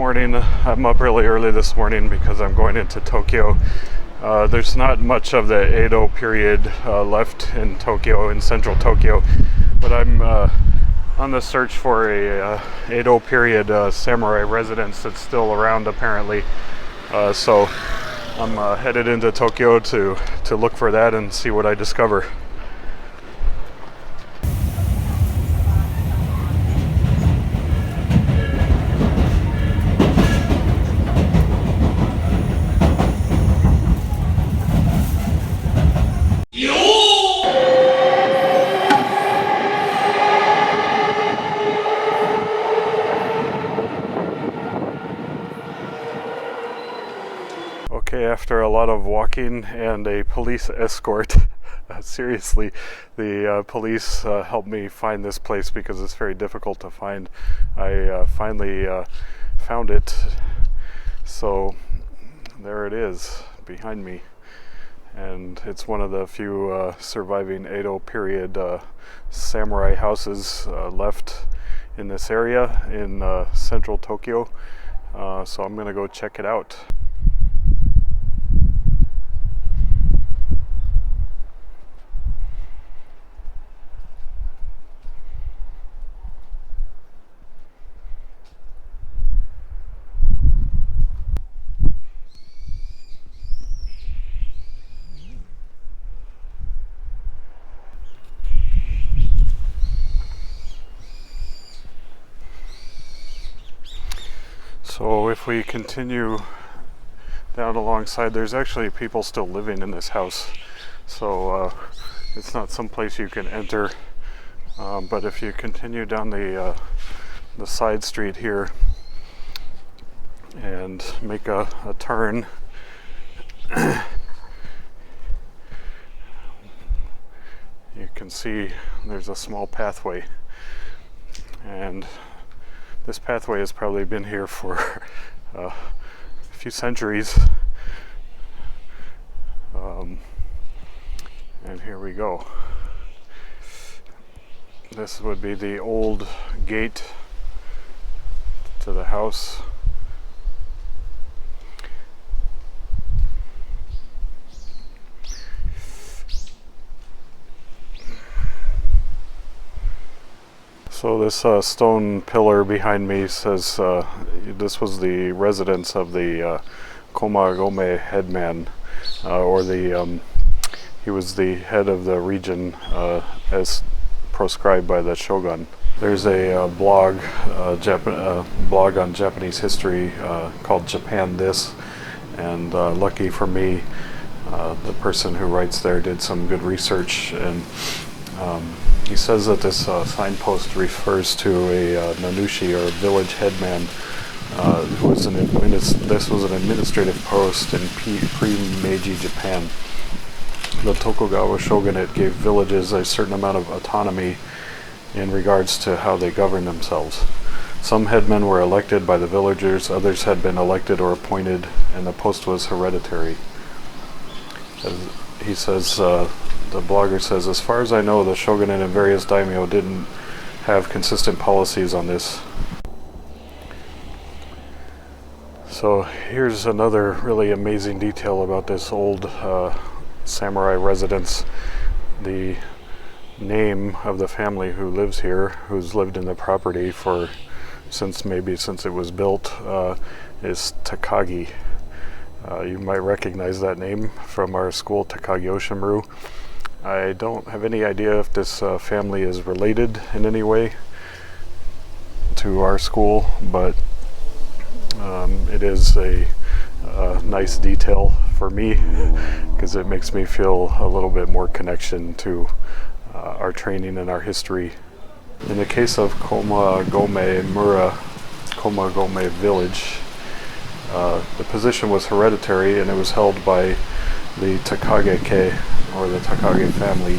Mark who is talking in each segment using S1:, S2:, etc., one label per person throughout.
S1: morning. I'm up really early this morning because I'm going into Tokyo. There's not much of the Edo period left in Tokyo, in central Tokyo, but I'm on the search for a Edo period samurai residence that's still around apparently. So I'm headed into Tokyo to look for that and see what I discover. Okay, after a lot of walking and a police escort, seriously, the police helped me find this place because it's very difficult to find. I finally found it, so there it is behind me, and it's one of the few surviving Edo period samurai houses left in this area in central Tokyo, so I'm gonna go check it out. So if we continue down alongside, there's actually people still living in this house, so it's not some place you can enter, but if you continue down the side street here and make a turn, you can see there's a small pathway, and this pathway has probably been here for a few centuries. And here we go. This would be the old gate to the house. So this stone pillar behind me says this was the residence of the Komagome headman, or he was the head of the region as proscribed by the shogun. There's a blog on Japanese history called Japan This, and lucky for me, the person who writes there did some good research, and he says that this signpost refers to a nanushi, or village headman, who was this was an administrative post in pre-Meiji Japan. The Tokugawa shogunate gave villages a certain amount of autonomy in regards to how they govern themselves. Some headmen were elected by the villagers, others had been elected or appointed, and the post was hereditary. He says, the blogger says, as far as I know, the shogunate and various daimyo didn't have consistent policies on this. So here's another really amazing detail about this old samurai residence. The name of the family who lives here, who's lived in the property since it was built, is Takagi. You might recognize that name from our school, Takagi Oshinryu. I don't have any idea if this family is related in any way to our school, but it is a nice detail for me because it makes me feel a little bit more connection to our training and our history. In the case of Komagome village, the position was hereditary, and it was held by the Takagi, or the Takagi family,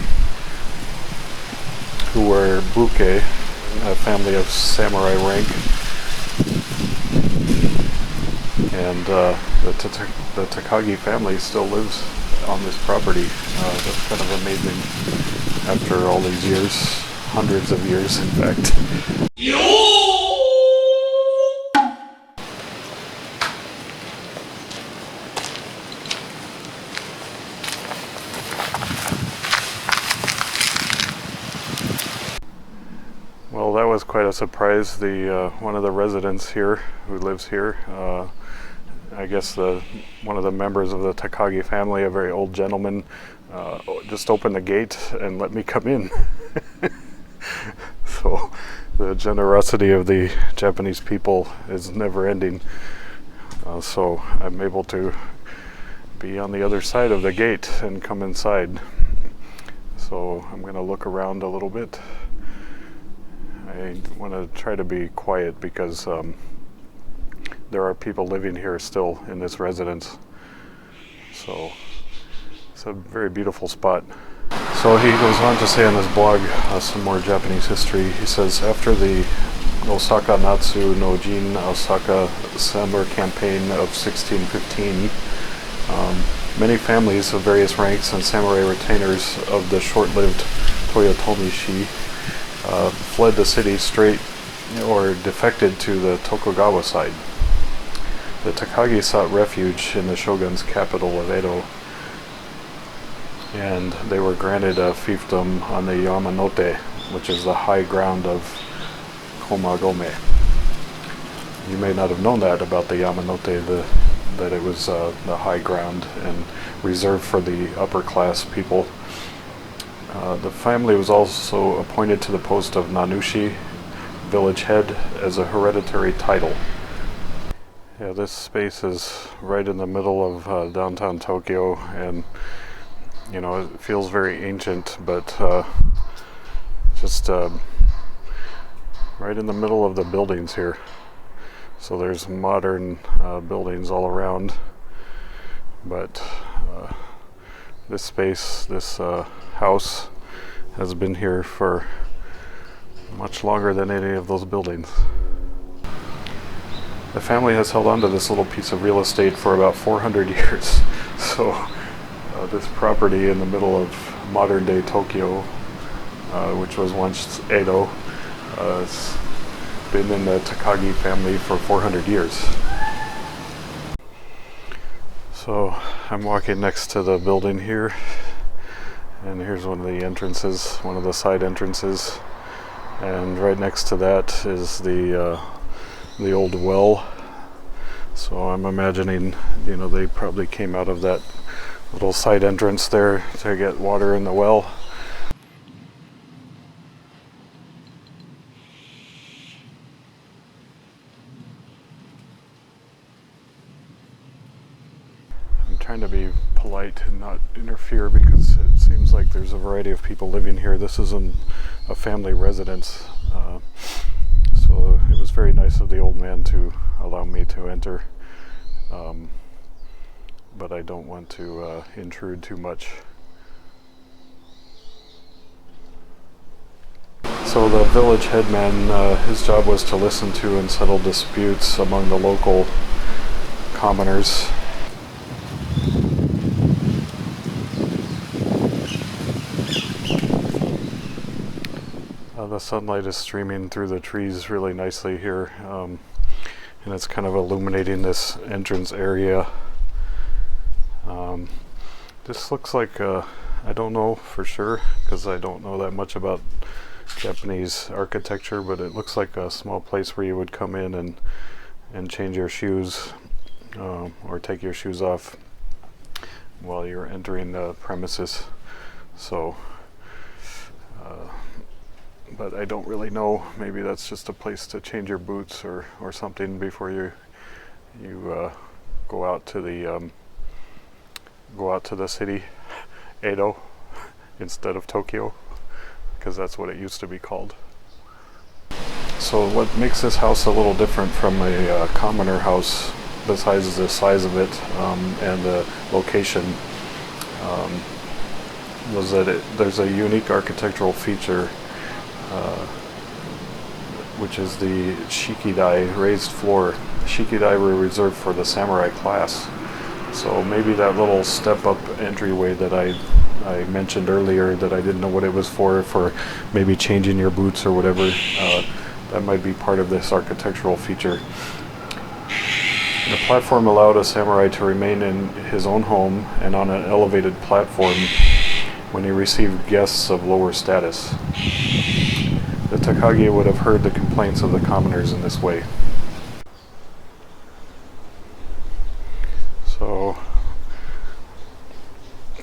S1: who were buke, a family of samurai rank, and the Takagi family still lives on this property. That's kind of amazing after all these years, hundreds of years in fact. was quite a surprise. The one of the residents here who lives here, I guess one of the members of the Takagi family, a very old gentleman, just opened the gate and let me come in. So the generosity of the Japanese people is never ending. So I'm able to be on the other side of the gate and come inside. So I'm going to look around a little bit. I want to try to be quiet because there are people living here still in this residence. So it's a very beautiful spot. So he goes on to say on his blog some more Japanese history. He says, after the Osaka Natsu no Jin Osaka summer campaign of 1615, many families of various ranks and samurai retainers of the short-lived Toyotomi-shi fled the city straight or defected to the Tokugawa side. The Takagi sought refuge in the shogun's capital of Edo, and they were granted a fiefdom on the Yamanote, which is the high ground of Komagome. You may not have known that about the Yamanote, that it was the high ground and reserved for the upper class people. The family was also appointed to the post of Nanushi, village head, as a hereditary title. Yeah, this space is right in the middle of downtown Tokyo, and you know, it feels very ancient, but just right in the middle of the buildings here. So there's modern buildings all around, but this space, this house, has been here for much longer than any of those buildings. The family has held on to this little piece of real estate for about 400 years. So this property in the middle of modern day Tokyo, which was once Edo, has been in the Takagi family for 400 years. So I'm walking next to the building here, and here's one of the entrances, one of the side entrances, and right next to that is the old well. So I'm imagining, you know, they probably came out of that little side entrance there to get water in the well. I'm trying to be polite and not interfere because it seems like there's a variety of people living here. This isn't a family residence, so it was very nice of the old man to allow me to enter. But I don't want to intrude too much. So the village headman, his job was to listen to and settle disputes among the local commoners. The sunlight is streaming through the trees really nicely here, and it's kind of illuminating this entrance area. This looks like, I don't know for sure because I don't know that much about Japanese architecture, but it looks like a small place where you would come in and change your shoes or take your shoes off while you're entering the premises. So but I don't really know, maybe that's just a place to change your boots or something before you go out to the city, Edo, instead of Tokyo, because that's what it used to be called. So what makes this house a little different from a commoner house, besides the size of it and the location, was that there's a unique architectural feature, which is the shikidai, raised floor. Shikidai were reserved for the samurai class. So maybe that little step-up entryway that I mentioned earlier that I didn't know what it was for maybe changing your boots or whatever, that might be part of this architectural feature. The platform allowed a samurai to remain in his own home and on an elevated platform when he received guests of lower status. the Takagi would have heard the complaints of the commoners in this way. So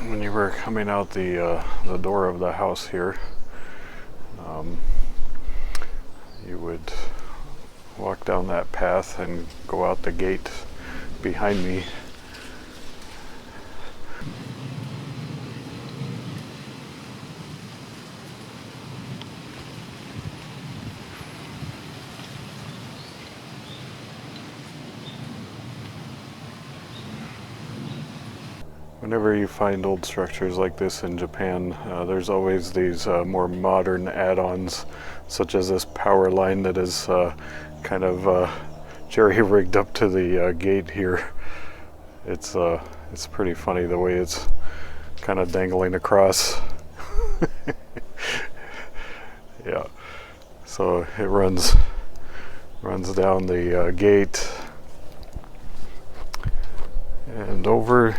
S1: when you were coming out the door of the house here, you would walk down that path and go out the gate behind me. Whenever you find old structures like this in Japan, there's always these more modern add-ons, such as this power line that is kind of jerry-rigged up to the gate here. It's pretty funny the way it's kind of dangling across. Yeah, so it runs down the gate and over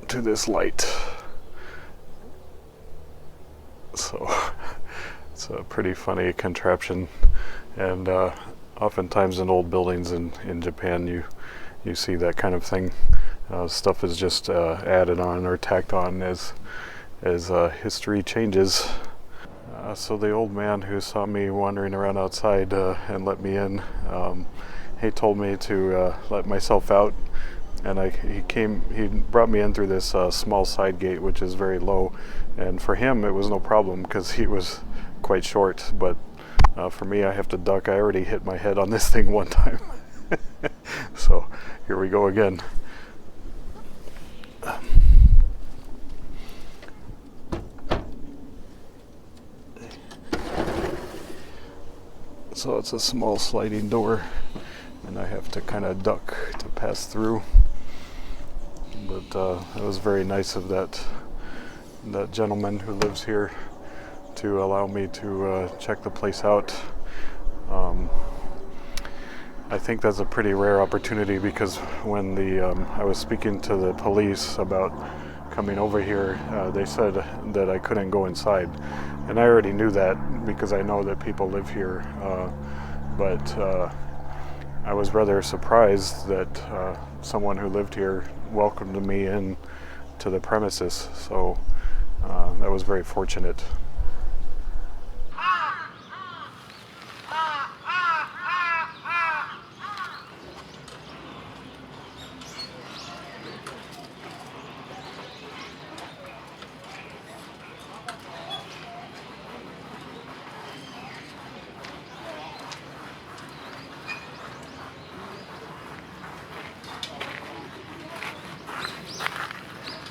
S1: to this light. So it's a pretty funny contraption, and oftentimes in old buildings in Japan you see that kind of thing. Stuff is just added on or tacked on as history changes. So the old man who saw me wandering around outside and let me in, he told me to let myself out, and he brought me in through this small side gate, which is very low, and for him it was no problem because he was quite short, but for me, I have to duck. I already hit my head on this thing one time. So here we go again. So it's a small sliding door, and I have to kind of duck to pass through. But it was very nice of that gentleman who lives here to allow me to check the place out. I think that's a pretty rare opportunity, because when I was speaking to the police about coming over here, they said that I couldn't go inside, and I already knew that because I know that people live here, but I was rather surprised that someone who lived here welcomed me in to the premises, so that was very fortunate.